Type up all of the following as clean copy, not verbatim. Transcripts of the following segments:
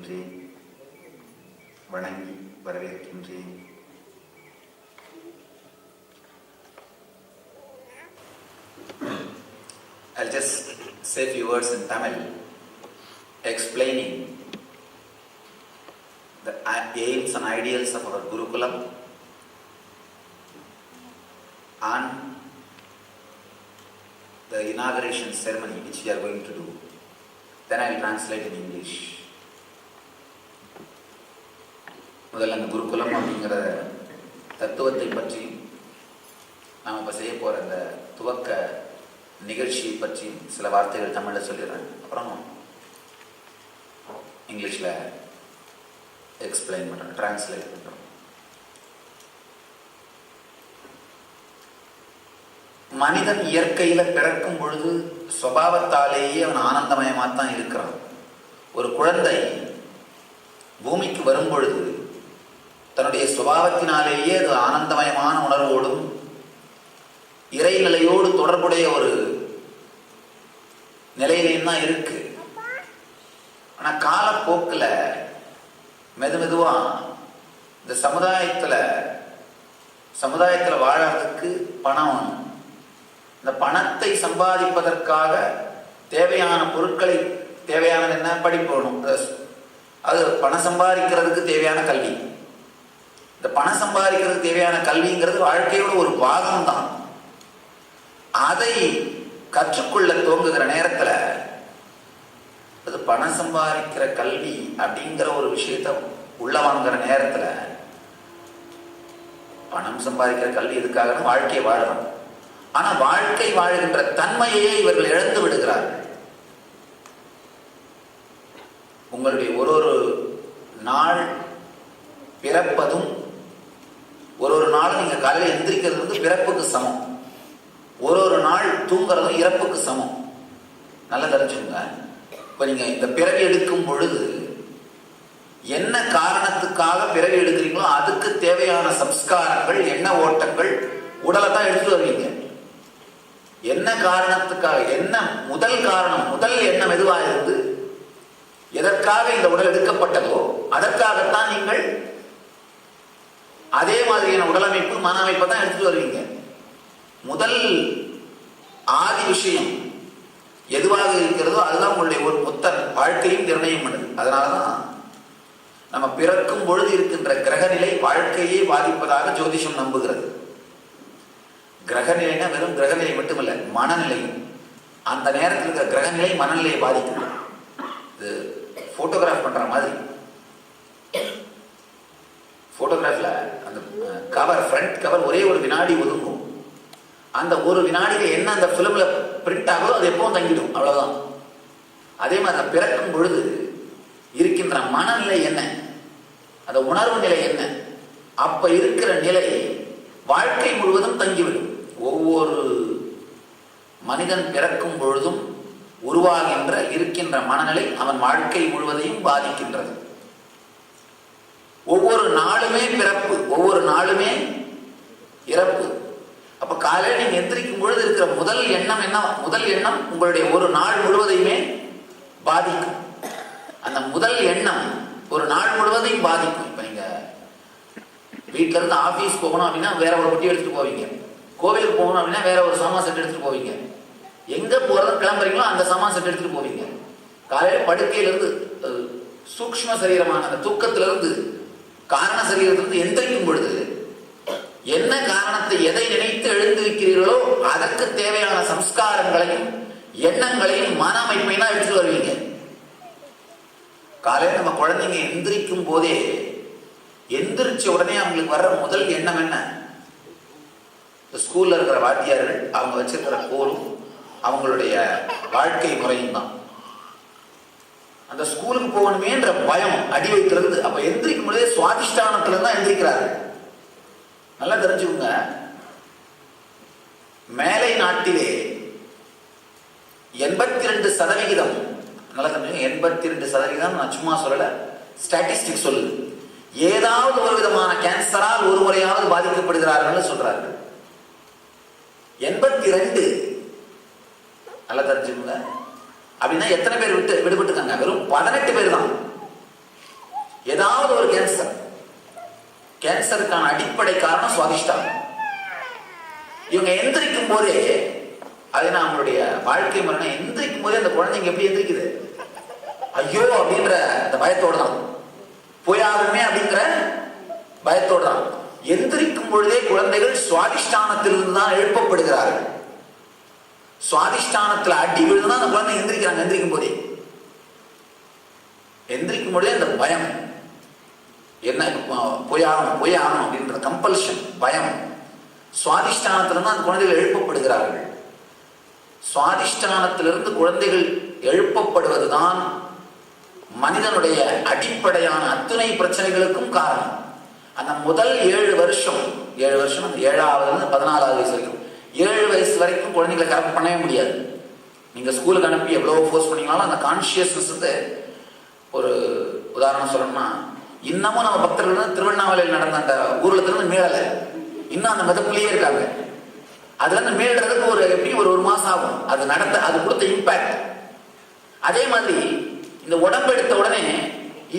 வரவேற்கின்றேன், வணங்கி வரவேற்கின்றேன். I'll just say a few words in Tamil explaining the aims and ideals of our Gurukulam and the inauguration ceremony which we are going to do. Then I will translate in English. முதல்ல அந்த குருகுலம் அப்படிங்கிற தத்துவத்தை பற்றி நாம் இப்போ செய்ய போகிற அந்த துவக்க நிகழ்ச்சியை பற்றி சில வார்த்தைகள் தமிழில் சொல்லிடுறேன், அப்புறம் இங்கிலீஷில் எக்ஸ்பிளைன் பண்ணுறேன், டிரான்ஸ்லேட் பண்ணுறோம். மனிதன் இயற்கையில் பிறக்கும் பொழுது சுபாவத்தாலேயே அவன் ஆனந்தமயமாக தான் இருக்கிறான். ஒரு குழந்தை பூமிக்கு வரும் பொழுது தன்னுடைய சுபாவத்தினாலேயே அது ஆனந்தமயமான உணர்வோடும் இறைநிலையோடு தொடர்புடைய ஒரு நிலையிலையும் தான் இருக்கு. ஆனால் காலப்போக்கில் மெதுமெதுவா இந்த சமுதாயத்தில் வாழறதுக்கு பணம் வேணும். இந்த பணத்தை சம்பாதிப்பதற்காக தேவையான பொருட்களை, தேவையானது என்ன, படிப்பு வேணும். அது பணம் சம்பாதிக்கிறதுக்கு தேவையான கல்வி. இந்த பணம் சம்பாதிக்கிறதுக்கு தேவையான கல்விங்கிறது வாழ்க்கையோட ஒரு பாகம் தான். அதை கற்றுக்கொள்ள துவங்குகிற நேரத்தில் அது பணம் சம்பாதிக்கிற கல்வி அப்படிங்கிற ஒரு விஷயத்த உள்ள வாங்குகிற நேரத்தில், பணம் சம்பாதிக்கிற கல்வி எதுக்காக, வாழ்க்கையை வாழணும். ஆனால் வாழ்க்கை வாழ்கின்ற தன்மையே இவர்கள் இழந்து விடுகிறார்கள். உங்களுடைய ஒரு நாள் பிறப்பதும் ஒரு நாள் நீங்கள் காலையில் எந்திரிக்கிறது வந்து பிறப்புக்கு சமம். ஒரு நாள் தூங்குறதும் இறப்புக்கு சமம். நல்லா தெரிஞ்சுங்க. இப்போ நீங்கள் இந்த பிறவி எடுக்கும் பொழுது என்ன காரணத்துக்காக பிறவி எடுக்கிறீங்களோ அதுக்கு தேவையான சம்ஸ்காரங்கள், எண்ண ஓட்டங்கள் உடலை தான் எடுத்துட்டு வருவீங்க. என்ன காரணத்துக்காக, என்ன முதல் காரணம், முதல் எண்ணம் எதுவாக இருந்து எதற்காக இந்த உடல் எடுக்கப்பட்டதோ அதற்காகத்தான் நீங்கள் அதே மாதிரியான உடலமைப்பு, மன அமைப்பை தான் எடுத்துட்டு வருவீங்க. முதல் ஆதி விஷயம் எதுவாக இருக்கிறதோ அதுதான் உங்களுடைய ஒரு மொத்த வாழ்க்கையும் நிர்ணயம் பண்ணுது. அதனாலதான் நம்ம பிறக்கும் பொழுது இருக்கின்ற கிரகநிலை வாழ்க்கையே பாதிப்பதாக ஜோதிஷம் நம்புகிறது. கிரகநிலைனா வெறும் கிரகநிலை மட்டுமல்ல, மனநிலையும். அந்த நேரத்தில் இருக்கிற கிரகநிலை மனநிலையை பாதிக்கும். இது போட்டோகிராஃப் பண்ற மாதிரி. போட்டோகிராஃப்ல அந்த கவர், ஃப்ரண்ட் கவர் ஒரே ஒரு வினாடி ஒதுங்கும். அந்த ஒரு வினாடியில என்ன அந்த பிலிம்ல பிரிண்ட் ஆகுதோ அது எப்பவும் தங்கிடும், அவ்வளவுதான். அதே மாதிரி பிறக்கும் பொழுது இருக்கின்ற மனநிலை என்ன, அந்த உணர்வு நிலை என்ன, அப்ப இருக்கிற நிலை வாழ்க்கை முழுவதும் தங்கிவிடும். ஒவ்வொரு மனிதன் பிறக்கும் பொழுதும் உருவாகின்ற இருக்கின்ற மனநிலை அவன் வாழ்க்கை முழுவதையும் பாதிக்கின்றது. ஒவ்வொரு நாளுமே பிறப்பு, ஒவ்வொரு நாளுமே இறப்பு. அப்ப காலையில் நீங்க எந்திரிக்கும் பொழுது இருக்கிற முதல் எண்ணம் என்ன, முதல் எண்ணம் உங்களுடைய ஒரு நாள் முழுவதையுமே பாதிக்கும். அந்த முதல் எண்ணம் ஒரு நாள் முழுவதையும் பாதிக்கும். இப்ப நீங்க வீட்டுல இருந்து ஆபீஸ் போகணும் அப்படின்னா வேற ஒரு குட்டி எடுத்துட்டு போவீங்க. கோவிலுக்கு போகணும் அப்படின்னா வேற ஒரு சாமான் செட் எடுத்துட்டு போவீங்க. எங்க போறது கிளம்புறீங்களோ அந்த சாமான் செட் எடுத்துட்டு போவீங்க. காலையில படுக்கையிலிருந்து சூக்ஷ்ம சரீரமான அந்த தூக்கத்திலிருந்து காரண சரீரத்திலிருந்து எந்திரிக்கும் பொழுது என்ன காரணத்தை, எதை நினைத்து எழுந்திருக்கிறீர்களோ அதற்கு தேவையான சம்ஸ்காரங்களையும் எண்ணங்களையும் மன அமைப்பையும் தான் எடுத்துட்டு வருவீங்க. காலையில் நம்ம குழந்தைங்க எந்திரிக்கும் போதே எந்திரிச்ச உடனே அவங்களுக்கு வர்ற முதல் எண்ணம் என்ன? ஸ்கூல்ல இருக்கிற வாத்தியார்கள் அவங்க வச்சிருக்கிற கோலும் அவங்களுடைய வாழ்க்கை முறையும் தான். அந்த ஸ்கூலுக்கு போகணுமேன்ற பயம் அடி வைக்கிறது. அப்ப எந்திரிக்கும் பொழுதே சுவாதிஷ்டானத்துல தான் எந்திரிக்கிறார்கள். நல்லா தெரிஞ்சுக்கோங்க. மேலை நாட்டிலே 82%, நல்லா தெரிஞ்சுக்கோங்க, 82% நான் சும்மா சொல்லல, ஸ்டாட்டிஸ்டிக்ஸ் சொல்லுது. ஏதாவது ஒரு விதமான கேன்சரால் ஒரு முறையாவது பாதிக்கப்படுகிறார்கள் சொல்றார்கள். 82 நல்லா தெரிஞ்சுக்கோங்க. அப்படின்னா எத்தனை பேர் விடுபட்டுருக்காங்க? வெறும் 18 பேர் தான். ஏதாவது ஒரு கேன்சர். கேன்சருக்கான அடிப்படை காரணம் சுவாதிஷ்டானம். இவங்க எந்திரிக்கும் போதே, அது நான் அவங்களுடைய வாழ்க்கை முறை, எந்திரிக்கும் போதே அந்த குழந்தைங்க எப்படி எந்திரிக்குது, ஐயோ அப்படின்ற அந்த பயத்தோடு தான், போயாருமே அப்படிங்கிற பயத்தோடு தான். எந்திரிக்கும் பொழுதே குழந்தைகள் சுவாதிஷ்டானத்திலிருந்து தான் எழுப்பப்படுகிறார்கள். சுவாதிஷ்டானத்தில் அடி விழுதுதான் அந்த குழந்தை எந்திரிக்கிறாங்க. எந்திரிக்கும் போதே, எந்திரிக்கும் பொழுதே அந்த பயம், என்ன போய் ஆகணும் அப்படின்ற கம்பல்ஷன், பயம், சுவாதிஷ்டானத்திலிருந்து அந்த குழந்தைகள் எழுப்பப்படுகிறார்கள். சுவாதிஷ்டானத்திலிருந்து குழந்தைகள் எழுப்பப்படுவதுதான் மனிதனுடைய அடிப்படையான அத்துணை பிரச்சனைகளுக்கும் காரணம். அந்த முதல் 7 வருஷம், 7ஆவது 14ஆவது வயசு வரைக்கும், 7 வயசு வரைக்கும் குழந்தைகளை கரெக்ட் பண்ணவே முடியாது. நீங்க ஸ்கூலுக்கு அனுப்பி எவ்வளவு ஃபோர்ஸ் பண்ணீங்கனாலும் அந்த கான்சியஸ்னஸ் வந்து, ஒரு உதாரணம் சொல்லணும்னா, இன்னமும் நம்ம பக்தர்கள் திருவண்ணாமலையில் நடந்த அந்த ஊர்வலத்திலிருந்து மீளலை, இன்னும் அந்த மிதப்புலயே இருக்காங்க. அதுல இருந்து மீள்றதுக்கு எப்படி ஒரு மாசம் ஆகும். அது கொடுத்த இம்பாக்ட். அதே மாதிரி இந்த உடம்பு எடுத்த உடனே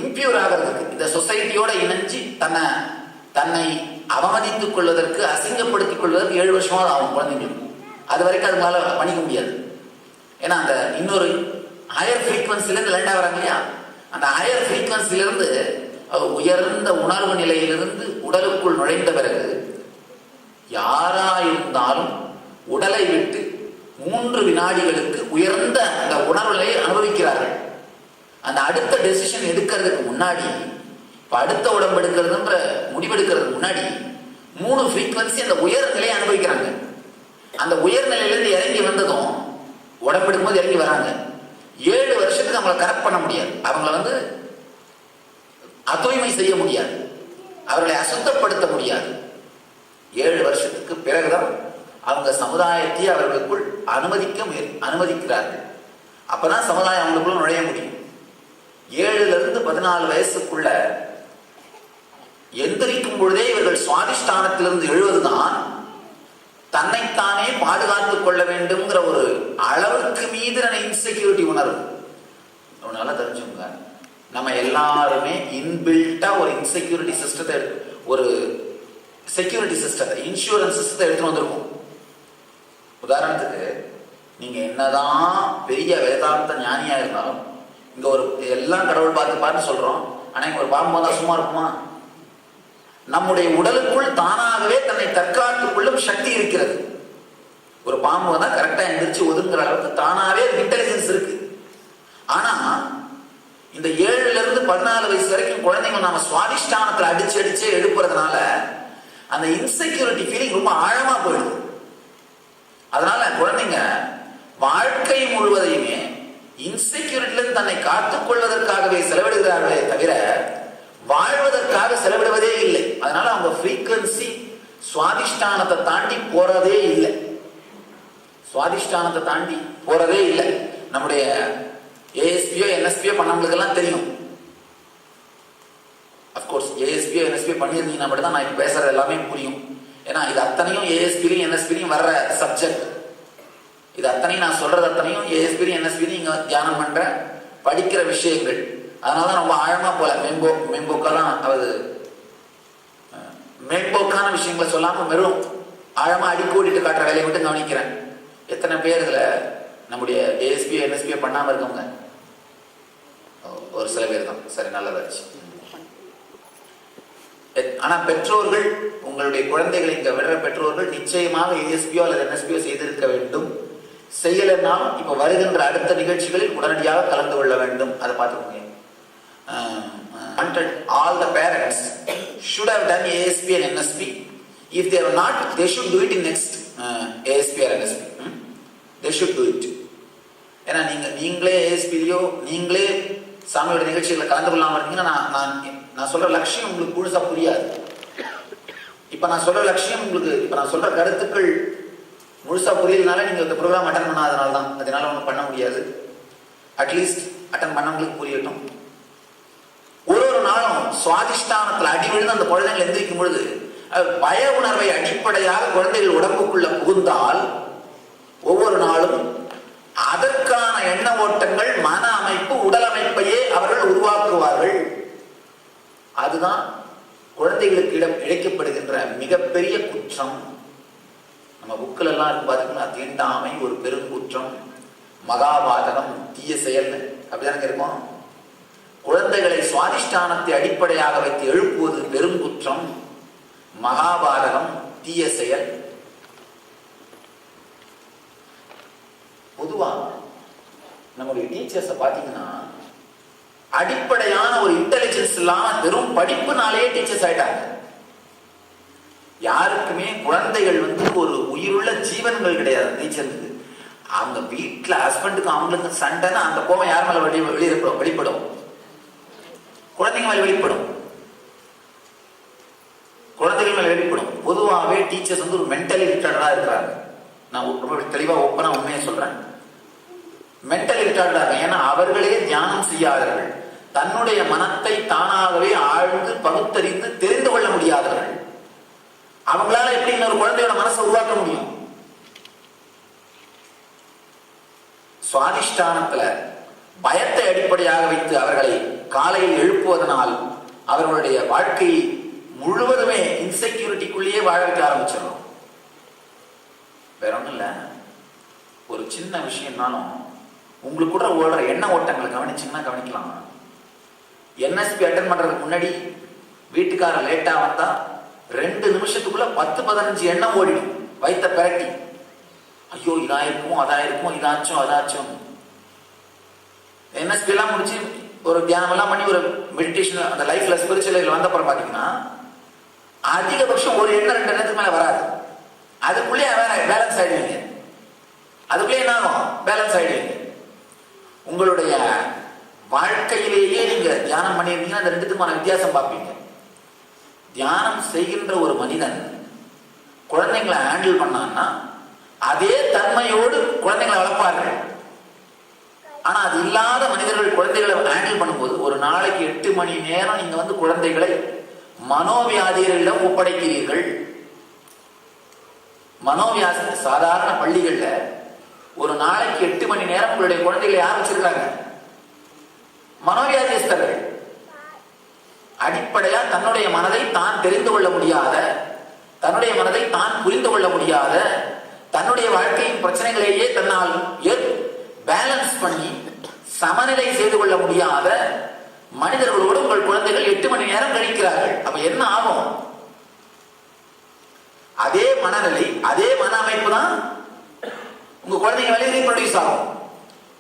இம்பியூர் ஆகிறதுக்கு, இந்த சொசைட்டியோட இணைஞ்சு தன்னை அவமதித்துக் கொள்வதற்கு, அசிங்கப்படுத்திக் கொள்வதற்கு 7 வருஷமாவது ஆகும் குழந்தைங்களுக்கு. அது வரைக்கும் அதுனால பண்ணிக்க முடியாது. ஏன்னா அந்த இன்னொரு ஹையர் ஃப்ரீக்வன்சிலிருந்து லேண்ட் ஆகிறாங்க இல்லையா, அந்த ஹையர் ஃப்ரீக்வன்சிலிருந்து உயர்ந்த உணர்வு நிலையிலிருந்து உடலுக்குள் நுழைந்த பிறகு யாராயிருந்தாலும் உடலை விட்டு 3 வினாடிகளுக்கு உயர்ந்த அந்த உணர்வு நிலையை அனுபவிக்கிறார்கள். அந்த அடுத்த டெசிஷன் எடுக்கிறதுக்கு முன்னாடி, இப்ப அடுத்த உடம்பு எடுக்கிறதுன்ற முடிவெடுக்கிறதுக்கு முன்னாடி 3 ஃப்ரீக்வன்சி அந்த உயர் நிலையை அனுபவிக்கிறாங்க. அந்த உயர் நிலையிலிருந்து இறங்கி வந்ததும் உடம்பு எடுக்கும்போது இறங்கி வராங்க. 7 வருஷத்துக்கு அவங்களை கரெக்ட் பண்ண முடியாது, அவங்களை அத்தூய்மை செய்ய முடியாது, அவர்களை அசுத்தப்படுத்த முடியாது. 7 வருஷத்துக்கு பிறகுதான் அவங்க சமுதாயத்தை அவர்களுக்குள் அனுமதிக்கிறார்கள். அப்பதான் சமுதாயம் அவங்களுக்குள்ள நுழைய முடியும். 7லிருந்து 14 வயசுக்குள்ள எந்திரிக்கும் பொழுதே இவர்கள் சுவாதிஷ்டானத்திலிருந்து எழுவதுதான் தன்னைத்தானே பாதுகாத்துக் கொள்ள வேண்டும்ங்கிற ஒரு அளவுக்கு மீதான இன்செக்யூரிட்டி உணர்வு. நல்லா தெரிஞ்சுங்க, நம்ம எல்லாருமே இன்பில்ட்டா ஒரு இன்செக்யூரிட்டி சிஸ்டத்தை, ஒரு செக்யூரிட்டி சிஸ்டத்தை, இன்சூரன்ஸ் சிஸ்டத்தை எடுத்துட்டு வந்திருக்கும். உதாரணத்துக்கு, நீங்க என்னதான் பெரிய வேதாந்த ஞானியா இருந்தாலும், இங்க ஒரு எல்லாம் கடவுள் பார்த்து சொல்றோம், ஆனா இங்க ஒரு பாம்பு வந்தா சும்மா இருக்குமா? நம்முடைய உடலுக்குள் தானாகவே தன்னை தற்காத்துக் கொள்ளும் சக்தி இருக்கிறது. ஒரு பாம்பு வந்தா கரெக்டா எந்திரிச்சு ஒதுங்குற அளவுக்கு தானாவே இன்டெலிஜென்ஸ் இருக்கு. ஆனா இந்த 7லிருந்து 14 வயசு வரைக்கும் குழந்தைங்க நாம சுவாதிஷ்டானத்துல அடிச்சே எழுப்புறதுனால அந்த இன்செக்யூரிட்டி ஃபீலிங் ரொம்ப ஆழமா போயிடுது. அதனால குழந்தைங்க வாழ்க்கை முழுவதையுமே இன்செக்யூரிட்டியிலிருந்து தன்னை காத்துக் கொள்வதற்காகவே செலவிடுகிறார்களே தவிர வாழ்வதற்காக செலவிடுவதே இல்லை. அதனால அவங்க ஃப்ரீக்வன்சி சுவாதிஷ்டானத்தை தாண்டி போறதே இல்லை. சுவாதிஷ்டானத்தை தாண்டி போறதே இல்லை. நம்முடைய ஏஎஸ்பியோ என்எஸ்பியோ பண்ணவங்களுக்கெல்லாம் தெரியும். அப்கோர்ஸ் ஏஎஸ்பியோ என்எஸ்பியோ பண்ணியிருந்தீங்கன்னா மட்டும் தான் நான் இப்போ பேசுறது எல்லாமே புரியும். ஏன்னா இது அத்தனையும் ஏஎஸ்பிலையும் என்எஸ்பிலையும் வர்ற சப்ஜெக்ட். இது அத்தனையும் நான் சொல்றது அத்தனையும் ஏஎஸ்பிலையும் என்எஸ்பிலையும் இங்க தியானம் பண்ற படிக்கிற விஷயங்கள். அதனாலதான் ரொம்ப ஆழமா போல மேம்போக்கெல்லாம் அது மேம்போக்கான விஷயங்களை சொல்லாம வெறும் ஆழமா அடிக்கோடிட்டு காட்டுற வேலையை மட்டும் கவனிக்கிறேன். எத்தனை பேர் இதுல நம்முடைய ஏஎஸ்பியோ என்எஸ்பியோ பண்ணாம இருக்கவங்க? ஒரு சில பேர் தான். சரி, நல்லதாச்சு. ஆனா பெற்றோர்கள், உங்களுடைய குழந்தைகளை இங்க விடுற பெற்றோர்கள் நிச்சயமாக ஏஎஸ்பியோ அல்லது என்எஸ்பியோ செய்திருக்க வேண்டும். செய்யலைன்னாலும் இப்ப வருகின்ற அடுத்த நிகழ்ச்சிகளில் உடனடியாக கலந்து கொள்ள வேண்டும். அதை பார்த்துக்கோங்க. All the parents should have done ASP and NSP. If they are not, they should do it in next ASP or NSP. They should do it. ஏன்னா நீங்களே ஏஎஸ்பிலையோ நீங்களே சாமியோட நிகழ்ச்சிகளை கலந்து கொள்ளாம இருந்தீங்கன்னா நான் சொல்ற லட்சியம் உங்களுக்கு முழுசா புரியாது. இப்ப நான் சொல்ற லட்சியம் உங்களுக்கு, இப்ப நான் சொல்ற கருத்துக்கள் முழுசா புரியலனால நீங்க இந்த ப்ரோக்ராம் அட்டன் பண்ணாதனால தான். அதனால ஒன்றும் பண்ண முடியாது. அட்லீஸ்ட் அட்டன் பண்ணவங்களுக்கு புரியட்டும். ஒரு நாளும் சுவாதிஷ்டானத்தில் அடி விழுந்து அந்த குழந்தைகள் எந்திரிக்கும் பொழுது பய உணர்வை அடிப்படையாக குழந்தைகள் உடம்புக்குள்ள புகுந்தால் ஒவ்வொரு நாளும் அதற்கான எண்ண ஓட்டங்கள், மன அமைப்பு, உடல் அமைப்பையே அவர்கள் உருவாக்குவார்கள். மிகப்பெரிய குற்றம். நம்ம புக்கில் எல்லாம் இருக்கு பார்த்தீங்கன்னா, தீண்டாமை ஒரு பெருங்குற்றம், மகாபாதகம், தீய செயல், அப்படிதானே இருக்கும். குழந்தைகளை சுவாதிஷ்டானத்தை அடிப்படையாக வைத்து எழுப்புவது பெருங்குற்றம், மகாபாதகம், தீய செயல். பொதுவா நம்முடைய டீச்சர்ஸை பார்த்தீங்கன்னா அடிப்படையான ஒரு இன்டெலிஜென்ஸ் இல்லாம வெறும் படிப்புனாலேயே டீச்சர்ஸ் ஆயிட்டாங்க. யாருக்குமே குழந்தைகள் ஒரு உயிருள்ள ஜீவன்கள் கிடையாது. டீச்சருக்கு அவங்க வீட்டில் ஹஸ்பண்டுக்கு அவங்களுக்கு சண்டைன்னா அந்த கோபம் யார் மேல வெளிப்படும்? குழந்தைங்க மேல வெளிப்படும். குழந்தைகள் மேல வெளிப்படும். பொதுவாகவே டீச்சர்ஸ் ஒரு மென்டலி ரிட்டார்டா இருக்கிறாங்க. நான் ரொம்ப தெளிவா ஓப்பனா உண்மையை சொல்றேன். மென்டலி ரிட்டார்டா இருக்காங்க. ஏன்னா அவர்களே தியானம் செய்யாதவர்கள், தன்னுடைய மனத்தை தானாகவே ஆழ்ந்து பகுத்தறிந்து தெரிந்து கொள்ள முடியாதவர்கள். அவங்களால எப்படி இன்னொரு குழந்தையோட மனசை உருவாக்க முடியும்? சுவாதிஷ்டானத்துல பயத்தை அடிப்படையாக வைத்து அவர்களை காலையில் எழுப்புவதனால் அவர்களுடைய வாழ்க்கை முழுவதுமே இன்செக்யூரிட்டிக்குள்ளேயே வாழ வைக்க ஆரம்பிச்சிடணும். வேற ஒன்றும் இல்லை. ஒரு சின்ன விஷயம்னாலும் உங்களுக்கு கூட ஓடுற எண்ண ஓட்டங்களை கவனிச்சிங்கன்னா கவனிக்கலாம். என்எஸ்பி அட்டன் பண்றதுக்கு முன்னாடி வீட்டுக்காரர் லேட்டா வந்தா 2 நிமிஷத்துக்குள்ள 10-15 எண்ணம் ஓடிடும். வைத்த பேட்டி, ஐயோ இதா இருக்கும், அதா இருக்கும், இதாச்சும் அதாச்சும். என்எஸ்பி எல்லாம் முடிச்சு ஒரு தியானம் எல்லாம் பண்ணி ஒரு மெடிடேஷன் அந்த லைஃப்ல ஸ்பிரிச்சுவல் வந்தப்பறம் பாத்தீங்கன்னா அதிகபட்சம் ஒரு எண்ணம் 2 எண்ணத்துக்கு மேல வராது. அதுக்குள்ளே பேலன்ஸ் ஆயிடுவீங்க. அதுக்குள்ளே என்ன ஆகும்? பேலன்ஸ் ஆயிடுவீங்க. உங்களுடைய வாழ்க்கையிலேயே நீங்க தியானம் பண்ணியிருந்தீங்கன்னா அந்த 2த்துக்குமான வித்தியாசம் பார்ப்பீங்க. தியானம் செய்கின்ற ஒரு மனிதன் குழந்தைங்களை ஹேண்டில் பண்ணான்னா அதே தன்மையோடு குழந்தைங்களை வளர்ப்பார்கள். ஆனா அது இல்லாத மனிதர்கள் குழந்தைகளை ஹேண்டில் பண்ணும்போது ஒரு நாளைக்கு 8 மணி நேரம் நீங்க குழந்தைகளை மனோவியாதிகளிடம் ஒப்படைக்கிறீர்கள். மனோவியாதி சாதாரண பள்ளிகள்ல ஒரு நாளைக்கு 8 மணி நேரம் உங்களுடைய குழந்தைகளை யார் வச்சிருக்காங்க? மனோவியாதிஸ்தர்கள். அடிப்படையா தன்னுடைய மனதை தான் தெரிந்து கொள்ள முடியாத, தன்னுடைய மனதை தான் புரிந்து கொள்ள முடியாத, தன்னுடைய வாழ்க்கையின் பிரச்சனைகளையே தன்னால் பேலன்ஸ் பண்ணி சமநிலை செய்து கொள்ள முடியாத மனிதர்களோடு உங்கள் குழந்தைகள் 8 மணி நேரம் கழிக்கிறார்கள். அப்ப என்ன ஆகும்? அதே மனநிலை, அதே மன அமைப்பு தான் உங்க குழந்தைங்க வேலையை ரீப்ரொடியூஸ் ஆகும்.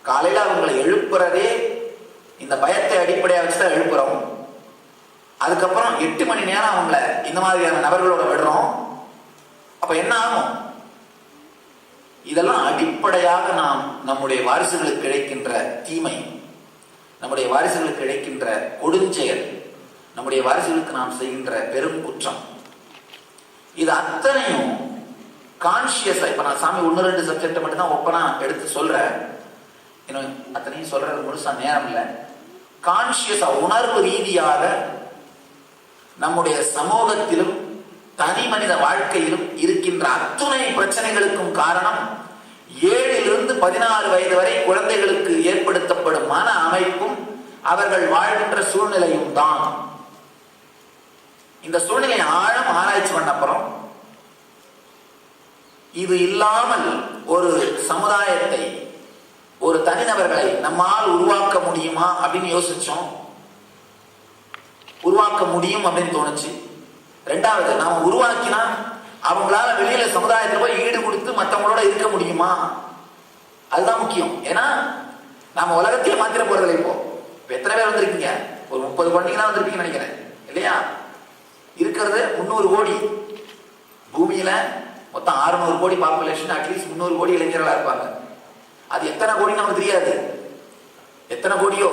காலையில அவங்களை எழுப்புறதே இந்த பயத்தை அடிப்படையாக வச்சுதான் எழுப்புறோம். அதுக்கப்புறம் 8 மணி நேரம் அவங்கள இந்த மாதிரியான நபர்களோட விடுறோம். அப்ப என்ன ஆகும்? இதெல்லாம் அடிப்படையாக நாம் நம்முடைய வாரிசுகளுக்கு கிடைக்கின்ற தீமை, நம்முடைய வாரிசுகளுக்கு கிடைக்கின்ற கொடுஞ்செயல், நம்முடைய வாரிசுகளுக்கு நாம் செய்கின்ற பெரும் குற்றம். இது அத்தனையும் கான்சியஸா, இப்ப நான் சாமி 1-2 சப்ஜெக்ட் மட்டும் தான் ஒப்பனா எடுத்து சொல்றேன். இன்னும் அத்தனையும் சொல்றது முழுசா நேரம் இல்லை. கான்சியஸா உணர்வு ரீதியாக நம்முடைய சமூகத்திலும் தனி மனித வாழ்க்கையிலும் இருக்கின்ற அத்துணை பிரச்சனைகளுக்கும் காரணம் 7-16 வயது வரை குழந்தைகளுக்கு ஏற்படுத்தப்படும் மன அமைப்பும் அவர்கள் வாழ்கின்ற சூழ்நிலையும் தான். இந்த சூழ்நிலை ஆழம் ஆராய்ச்சி பண்ண அப்புறம் இது இல்லாமல் ஒரு சமுதாயத்தை, ஒரு தனிநபர்களை நம்மால் உருவாக்க முடியுமா அப்படின்னு யோசிச்சோம். உருவாக்க முடியும் அப்படின்னு தோணுச்சு. 2வது, நாம உருவாக்கினா அவங்களால வெளியில சமுதாயத்துல போய் ஈடு கொடுத்து மற்றவங்களோட இருக்க முடியுமா? அதுதான் முக்கியம். ஏன்னா நாம உலகத்தையே மாத்திர போறதில்லை. இப்போ எத்தனை பேர் வந்திருக்கீங்க? ஒரு 30 குழந்தைங்க தான் வந்திருப்பீங்கன்னு நினைக்கிறேன், இல்லையா? இருக்கிறது 300 கோடி. பூமியில மொத்தம் 600 கோடி பாப்புலேஷன். அட்லீஸ்ட் 300 கோடி இளைஞர்களா இருப்பாங்க. அது எத்தனை கோடின்னு நமக்கு தெரியாது, எத்தனை கோடியோ.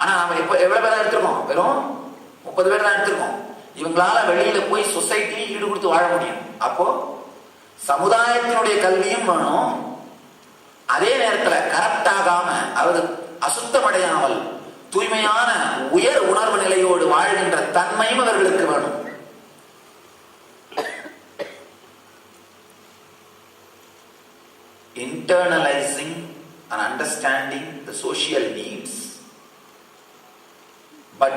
ஆனா நாம எவ்வளவு பேர் எடுத்திருக்கோம்? வெறும் 30 பேர் தான் எடுத்திருக்கோம். இவங்களால வெளியில போய் சொசைட்டியும் ஈடு கொடுத்து வாழ முடியும். அப்போ சமுதாயத்தினுடைய கல்வியும் வேணும், அதே நேரத்தில் கரப்ட் ஆகாம, அதாவது அசுத்தமடையாமல் தூய்மையான உயர் உணர்வு நிலையோடு வாழ்கின்ற தன்மையும் அவர்களுக்கு வேணும். Internalizing and understanding the social needs, but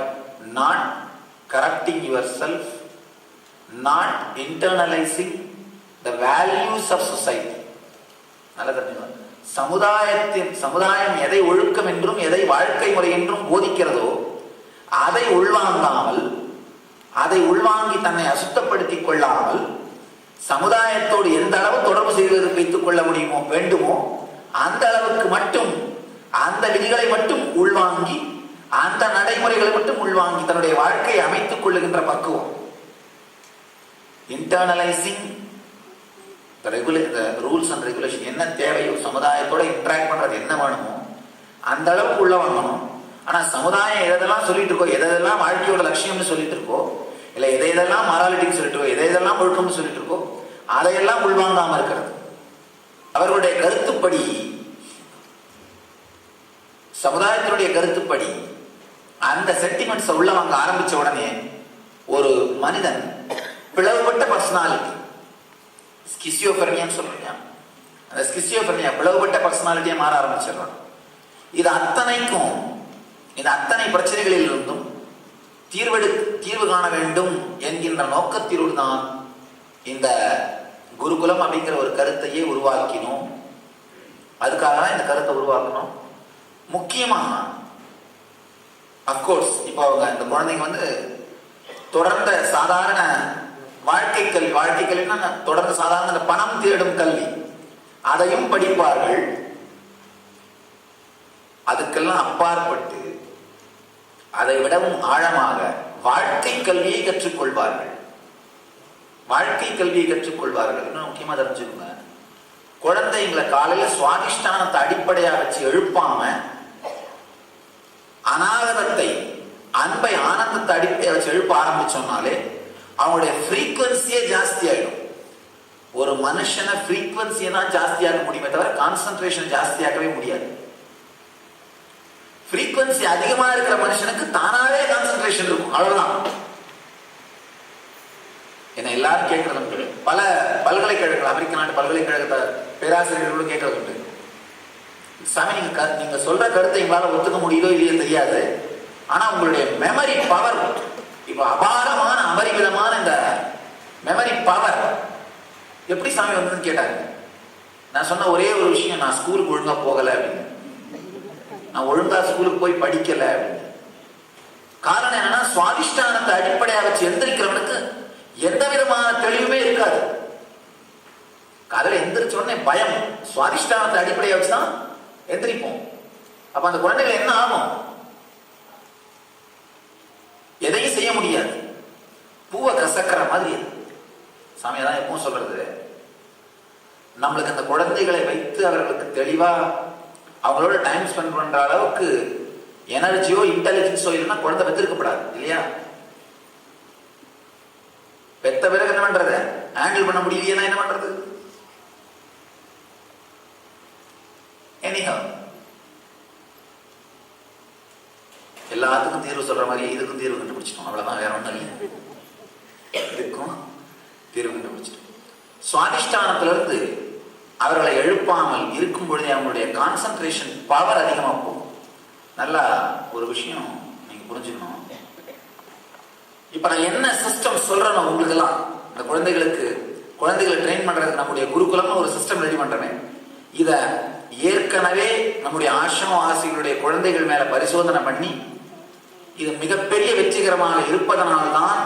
not corrupting yourself, not internalizing the values of society. சமுதாயம் எதை ஒழுக்கம் என்றும் எதை வாழ்க்கை முறை என்றும் போதிக்கிறதோ அதை உள்வாங்காமல், அதை உள்வாங்கி தன்னை அசுத்தப்படுத்திக் கொள்ளாமல், சமுதாயத்தோடு எந்த அளவு தொடர்பு செய்து வைத்துக் கொள்ள முடியுமோ வேண்டுமோ அந்த அளவுக்கு மட்டும், அந்த விதிகளை மட்டும் உள்வாங்கி, அந்த நடைமுறைகளை மட்டும் உள்வாங்கி தன்னுடைய வாழ்க்கையை அமைத்துக் கொள்ளுகின்ற பக்குவம். இன்டர்னலைசிங் ரூல்ஸ் அண்ட் ரெகுலேஷன், என்ன தேவையோ சமுதாயத்தோட இன்டராக்ட் பண்றது என்ன வேணுமோ அந்த அளவுக்கு உள்ள வாங்கணும். ஆனா சமுதாயம் எதெல்லாம் சொல்லிட்டு இருக்கோ, எதெல்லாம் வாழ்க்கையோட லட்சியம்னு சொல்லிட்டு இருக்கோ, இல்ல எதெல்லாம் மாராலிட்டின்னு சொல்லிட்டு இருக்கோ, எதெல்லாம் ஒழுக்கம்னு சொல்லிட்டு இருக்கோ அதையெல்லாம் உள்வாங்காம இருக்கிறது. அவர்களுடைய கருத்துப்படி, சமுதாயத்தினுடைய கருத்துப்படி அந்த சென்டிமெண்ட்ஸை உள்ள வாங்க ஆரம்பிச்ச உடனே ஒரு மனிதன் பிளவுபட்ட பர்சனாலிட்டி, ஸ்கிசியோபெர்னியான்னு சொல்றீங்க, அந்த ஸ்கிசியோபெர்னியா பிளவுபட்ட பர்சனாலிட்டியை மாற ஆரம்பிச்சிடறான். இது அத்தனைக்கும், இந்த அத்தனை பிரச்சனைகளில் இருந்தும் தீர்வு காண வேண்டும் என்கின்ற நோக்கத்திலோடு தான் இந்த குருகுலம் அப்படிங்கிற ஒரு கருத்தையே உருவாக்கினோம். அதுக்காக தான் இந்த கருத்தை உருவாக்கணும். முக்கியமா அப்கோர்ஸ் இப்போ அவங்க இந்த குழந்தைங்க வந்து தொடர்ந்த சாதாரண வாழ்க்கை கல்வினா தொடர்ந்து சாதாரண பணம் தேடும் கல்வி அதையும் படிப்பார்கள். அதுக்கெல்லாம் அப்பாற்பட்டு அதை விடவும் ஆழமாக வாழ்க்கை கல்வியை கற்றுக்கொள்வார்கள். வாழ்க்கை கல்வியை கற்றுக்கொள்வார்கள். இன்னும் முக்கியமா தெரிஞ்சுக்கோங்க, குழந்தைங்களை காலையில சுவாதிஷ்டானத்தை அடிப்படையாக வச்சு எழுப்பாம அநாகதத்தை, அன்பை, ஆனந்தத்தை அடிப்படையாக வச்சு எழுப்ப ஆரம்பிச்சோம்னாலே அவங்களுடைய ஃப்ரீக்வன்சியே ஜாஸ்தி ஆயிடும். ஒரு மனுஷனை ஃப்ரீக்வன்சியை தான் ஜாஸ்தியாக முடியுமே தவிர கான்சன்ட்ரேஷன் ஜாஸ்தியாகவே முடியாது. ஃப்ரீக்வன்சி அதிகமா இருக்கிற மனுஷனுக்கு தானாவே கான்சன்ட்ரேஷன் இருக்கும், அவ்வளவுதான். என்ன எல்லாரும் கேட்கறது உண்டு. பல பல்கலைக்கழகங்கள், அமெரிக்க நாட்டு பல்கலைக்கழகத்தை பேராசிரியர்களோடு கேட்கறது உண்டு. சாமி நீங்க சொல்ற கருத்தை எங்களால ஒத்துக்க முடியுதோ இல்லையோ தெரியாது, ஆனா உங்களுடைய மெமரி பவர், இப்ப அபாரமான அபரிமிதமான இந்த மெமரி பவர் எப்படி சாமி வந்ததுன்னு கேட்டாங்க. நான் சொன்ன ஒரே ஒரு விஷயம், நான் ஸ்கூலுக்கு ஒழுங்கா போகல அப்படின்னு, நான் ஒழுங்கா ஸ்கூலுக்கு போய் படிக்கல அப்படின்னு. காரணம் என்னன்னா, சுவாதிஷ்டானத்தை அடிப்படையாக வச்சு எந்திரிக்கிறவனுக்கு எந்த விதமான தெளிவுமே இருக்காது. காலையில் எந்திரிச்ச உடனே பயம், சுவாதிஷ்டானத்தை அடிப்படையாக வச்சுதான் எந்திரிப்போம். அப்ப அந்த குழந்தைகள் என்ன ஆகும்? எதையும் செய்ய முடியாது, பூவை கசக்கிற மாதிரி. சாமியாதான் எப்பவும் சொல்றது, நம்மளுக்கு அந்த குழந்தைகளை வைத்து அவர்களுக்கு தெளிவா அவங்களோட டைம் ஸ்பெண்ட் பண்ற அளவுக்கு எனர்ஜியோ இன்டெலிஜென்ஸோ இல்லைன்னா குழந்தை பெற்றிருக்கப்படாது இல்லையா? பெத்த பிறகு என்ன பண்றது? ஹேண்டில் பண்ண முடியலையா என்ன பண்றது? எல்லாத்துக்கும் தீர்வு சொல்ற மாதிரி இதுக்கும் தீர்வு கண்டுபிடிச்சிட்டோம், அவ்வளவுதான், வேற ஒன்றும் இல்லை. இதுக்கும் தீர்வு கண்டுபிடிச்சிட்டோம். சுவாதிஷ்டானத்திலிருந்து அவர்களை எழுப்பாமல் இருக்கும் பொழுதே அவங்களுடைய கான்சன்ட்ரேஷன் பவர் அதிகமா போகும். நல்லா ஒரு விஷயம் நீங்க புரிஞ்சுக்கணும். இப்ப நான் என்ன சிஸ்டம் சொல்றேன் உங்களுக்கு எல்லாம், இந்த குழந்தைகளை ட்ரெயின் பண்றதுக்கு நம்முடைய குருகுலம்னு ஒரு சிஸ்டம் ரெடி பண்றேன். இத ஏற்கனவே நம்முடைய ஆசிரியர்களுடைய குழந்தைகள் மேல பரிசோதனை பண்ணி இது மிகப்பெரிய வெற்றிகரமாக இருப்பதனால்தான்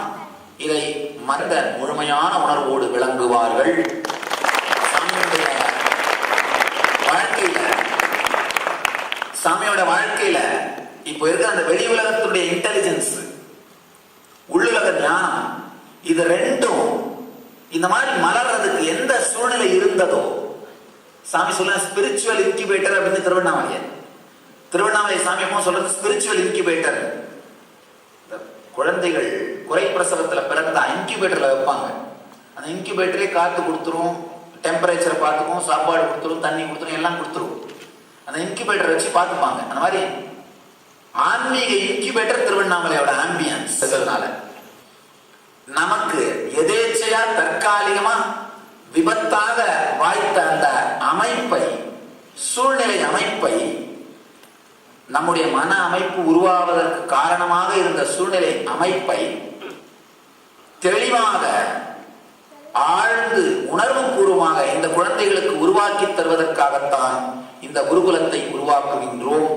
இதை மந்த முழுமையான உணர்வோடு விளங்குவார்கள். சாமியோட வாழ்க்கையில இப்ப இருக்கிற அந்த வெளி உலகத்துடைய இன்டெலிஜென்ஸ், உள்ளுலக ஞானம், இது ரெண்டும் இந்த மாதிரி மலர்றதுக்கு எந்த சூழ்நிலை இருந்ததோ, சாமி சொல்ல ஸ்பிரிச்சுவல் இன்குபேட்டர் அப்படின்னு திருவண்ணாமலை சாமி அம்மா சொல்றது ஸ்பிரிச்சுவல் இன்குபேட்டர். குழந்தைகள் குறை பிரசவத்துல பிறந்த இன்குபேட்டர்ல வைப்பாங்க. அந்த இன்குபேட்டரே காத்து கொடுத்துரும், டெம்பரேச்சரை பார்த்துக்கும், சாப்பாடு கொடுத்துரும், தண்ணி கொடுத்துரும், எல்லாம் கொடுத்துரும். அந்த இன்குபேட்டரை வச்சு பார்த்துப்பாங்க. அந்த மாதிரி ஆன்மீக இன்குபேட்டர் திருவண்ணாமலையோட ஆம்பியன்ஸ். நமக்கு எதேச்சையா தற்காலிகமா விபத்தாக வாய்த்த அந்த அமைப்பை, சூழ்நிலை அமைப்பை, நம்முடைய மன அமைப்பு உருவாவதற்கு காரணமாக இருந்த சூழ்நிலை அமைப்பை தெளிவாக ஆழ்ந்து உணர்வு பூர்வமாக இந்த குழந்தைகளுக்கு உருவாக்கி தருவதற்காகத்தான் இந்த குருகுலத்தை உருவாக்குகின்றோம்.